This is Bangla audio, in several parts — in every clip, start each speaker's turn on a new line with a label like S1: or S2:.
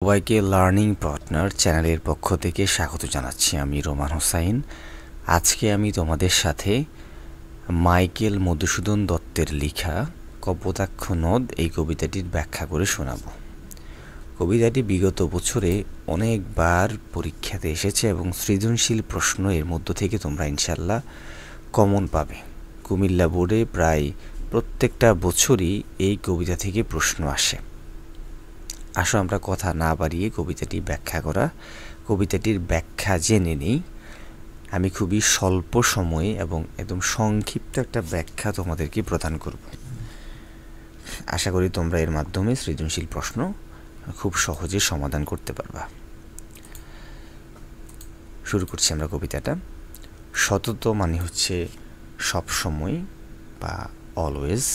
S1: সবাইকে লার্নিং পার্টনার চ্যানেলের পক্ষ থেকে স্বাগত জানাচ্ছি। আমি রোমান হোসাইন। আজকে আমি তোমাদের সাথে মাইকেল মধুসূদন দত্তের লেখা কপোতাক্ষ নদ এই কবিতাটির ব্যাখ্যা করে শোনাব। কবিতাটি বিগত বছরে অনেকবার পরীক্ষাতে এসেছে এবং সৃজনশীল প্রশ্ন এর মধ্য থেকে তোমরা ইনশাল্লাহ কমন পাবে। কুমিল্লা বোর্ডে প্রায় প্রত্যেকটা বছরই এই কবিতা থেকে প্রশ্ন আসে। আসো আমরা কথা না বাড়িয়ে কবিতাটির ব্যাখ্যা জেনে নিই। আমি খুবই স্বল্প সময়ে এবং একদম সংক্ষিপ্ত একটা ব্যাখ্যা তোমাদেরকে প্রদান করব। আশা করি তোমরা এর মাধ্যমে সৃজনশীল প্রশ্ন খুব সহজে সমাধান করতে পারবা। শুরু করছি আমরা কবিতাটা। সতত মানে হচ্ছে সবসময় বা অলওয়েজ।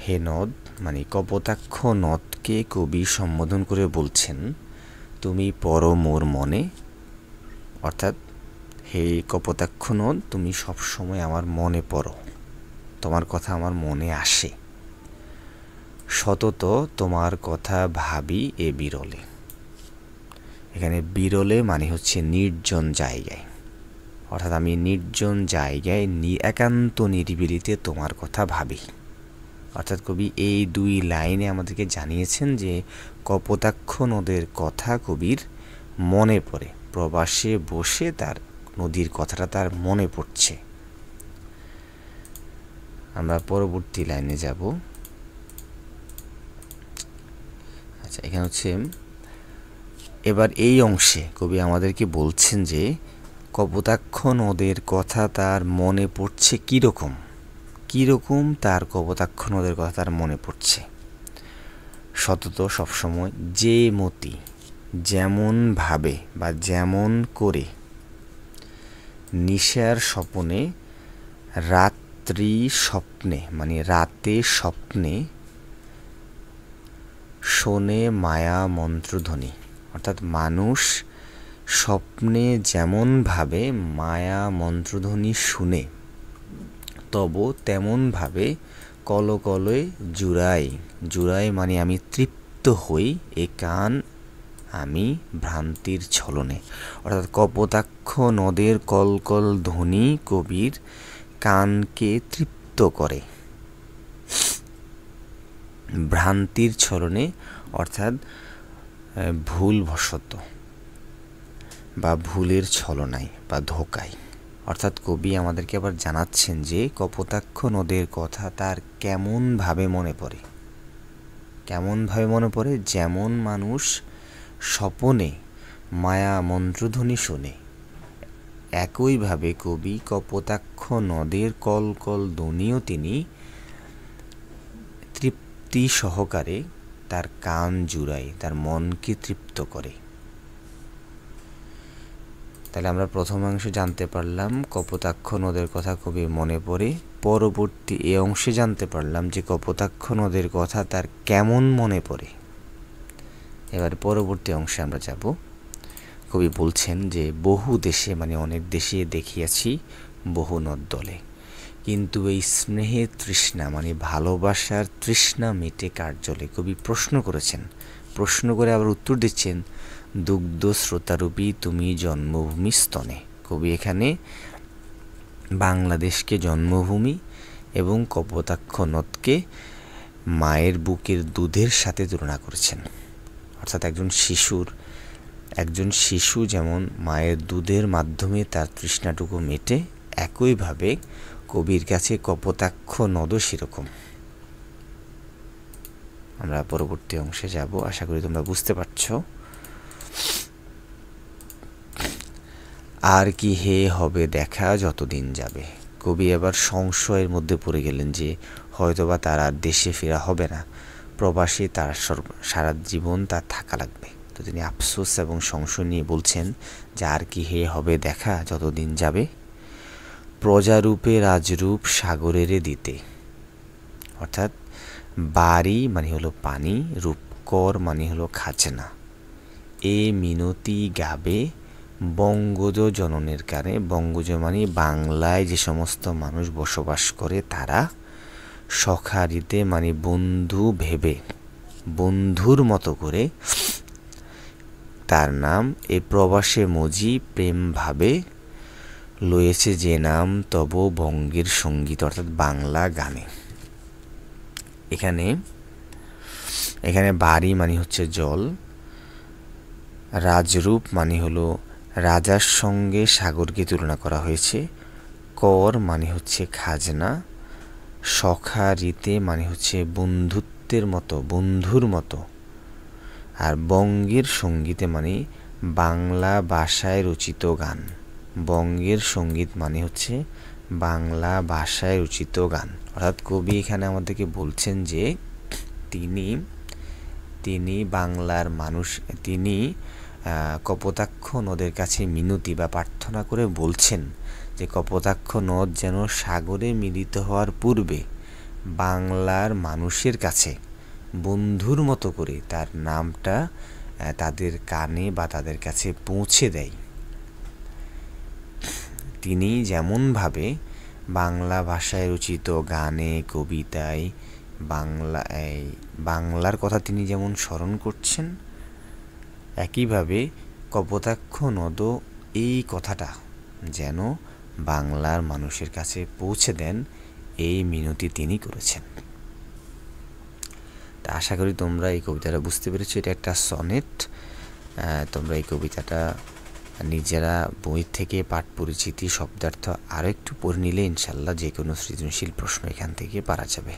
S1: হে নদ মানে কপোতাক্ষ নদকে কবি সম্বোধন করে বলছেন, তুমি পড়ো মোর মনে। অর্থাৎ হে কপোতাক্ষ নদ, তুমি সবসময় আমার মনে পড়ো, তোমার কথা আমার মনে আসে। সতত তোমার কথা ভাবি এ বিরলে। এখানে বিরলে মানে হচ্ছে নির্জন জায়গায়। অর্থাৎ আমি নির্জন জায়গায় একান্ত নিরিবিলিতে তোমার কথা ভাবি। অর্থাৎ কবি এই দুই লাইনে আমাদেরকে জানিয়েছেন যে কপোতাক্ষ নদের কথা কবির মনে পড়ে, প্রবাসে বসে তার নদীর কথাটা তার মনে পড়ছে। আমরা পরবর্তী লাইনে যাব। আচ্ছা, এখানে হচ্ছে এবার এই অংশে কবি আমাদেরকে বলছেন যে কপোতাক্ষ নদের কথা তার মনে পড়ছে কীরকম তার কপোতাক্ষ নদের কথা তার মনে পড়ছে। সতত সবসময়, যে মতি যেমন ভাবে বা যেমন করে, নিশার স্বপনে রাত্রি স্বপ্নে মানে রাতে স্বপ্নে, শোনে মায়া মন্ত্রধ্বনি। অর্থাৎ মানুষ স্বপ্নে যেমনভাবে মায়া মন্ত্রধ্বনি শুনে, তব তেমনভাবে কলকলে জুড়াই মানে আমি তৃপ্ত হই এ কান আমি ভ্রান্তির ছলনে। অর্থাৎ কপোতাক্ষ নদের কলকল ধ্বনি কবির কানকে তৃপ্ত করে ভ্রান্তির ছলনে, অর্থাৎ ভুলবশত বা ভুলের ছলনায় বা ধোকায়। অর্থাৎ কবি আমাদেরকে আবার জানাচ্ছেন যে কপোতাক্ষ নদের কথা তার কেমনভাবে মনে পড়ে, যেমন মানুষ স্বপনে মায়া মন্ত্রধ্বনি শোনে, একইভাবে কবি কপোতাক্ষ নদের কলকল ধ্বনিও তিনি তৃপ্তি সহকারে তার কান জুড়ায়, তার মনকে তৃপ্ত করে। তাহলে আমরা প্রথমাংশ জানতে পারলাম কপোতাক্ষ নদের কথা কবির মনে পড়ে। পরবর্তী এ অংশে জানতে পারলাম যে কপোতাক্ষ নদের কথা তার কেমন মনে পড়ে। এবার পরবর্তী অংশে আমরা যাব। কবি বলছেন যে বহু দেশে মানে অনেক দেশে দেখিয়াছি বহু নদ দলে, কিন্তু এই স্নেহের তৃষ্ণা মানে ভালোবাসার তৃষ্ণা মেটে কার জলে। কবি প্রশ্ন করেছেন, প্রশ্ন করে আবার উত্তর দিচ্ছেন, দুগ্ধ স্রোতারূপী তুমি জন্মভূমি স্তনে। কবি এখানে বাংলাদেশকে জন্মভূমি এবং কপোতাক্ষ নদকে মায়ের বুকের দুধের সাথে তুলনা করেছেন। অর্থাৎ একজন শিশু যেমন মায়ের দুধের মাধ্যমে তার তৃষ্ণাটুকু মেটে, একইভাবে কবির কাছে কপোতাক্ষ নদও সেরকম। আমরা পরবর্তী অংশে যাব, আশা করি তোমরা বুঝতে পারছো। আর কি হে হবে দেখা যতদিন যাবে। কবি এবার সংশয়ের মধ্যে পড়ে গেলেন যে হয়তোবা তার আর দেশে ফেরা হবে না, প্রবাসে তার সারা জীবন তার থাকা লাগবে। তো তিনি আফসোস এবং সংশয় নিয়ে বলছেন যে আর কি হে হবে দেখা যতদিন যাবে, প্রজারূপে রাজরূপ সাগরেরে দিতে। অর্থাৎ বাড়ি মানে হলো পানি, রূপকর মানে হলো খাজনা। এ মিনতি গাবে বঙ্গজ জননের কারে। বঙ্গজ মানে বাংলায় যে সমস্ত মানুষ বসবাস করে তারা, সখারিতে মানে বন্ধু ভেবে, বন্ধুর মতো করে তার নাম, এই প্রবাসে মজি প্রেম ভাবে লয়েছে যে নাম তব বঙ্গের সঙ্গীত, অর্থাৎ বাংলা গানে। এখানে বাড়ি মানে হচ্ছে জল, রাজরূপ মানে হলো রাজার সঙ্গে সাগরকে তুলনা করা হয়েছে, কর মানে হচ্ছে খাজনা, সখা রীতে মানে হচ্ছে বন্ধুত্বের মতো, বন্ধুর মতো, আর বঙ্গের সঙ্গীতে মানে বাংলা ভাষায় রচিত গান। বঙ্গের সঙ্গীত মানে হচ্ছে বাংলা ভাষায় রচিত গান। অর্থাৎ কবি এখানে আমাদেরকে বলছেন যে তিনি বাংলার মানুষ, তিনি কপোতাক্ষ নদের কাছে মিনতি বা প্রার্থনা করে বলছেন যে কপোতাক্ষ নদ যেন সাগরে মিলিত হওয়ার পূর্বে বাংলার মানুষের কাছে বন্ধুর মতো করে তার নামটা তাদের কানে বা তাদের কাছে পৌঁছে দেয়। তিনি যেমনভাবে বাংলা ভাষায় রচিত গানে, কবিতায় বাংলার কথা তিনি যেমন স্মরণ করছেন, একইভাবে কপোতাক্ষ নদও এই কথাটা যেন বাংলার মানুষের কাছে পৌঁছে দেন, এই মিনতি তিনি করেছেন। তা আশা করি তোমরা এই কবিতাটা বুঝতে পেরেছো। এটা একটা সনেট। তোমরা এই কবিতাটা নিজেরা বই থেকে পাঠ পরিচিতি, শব্দার্থ আরও একটু পড়ে নিলে ইনশাল্লাহ যে কোনো সৃজনশীল প্রশ্ন এখান থেকে পারা যাবে।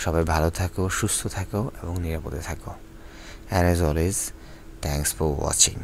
S1: সবাই ভালো থাকো, সুস্থ থাকো এবং নিরাপদে থাকো। And as always, thanks for watching.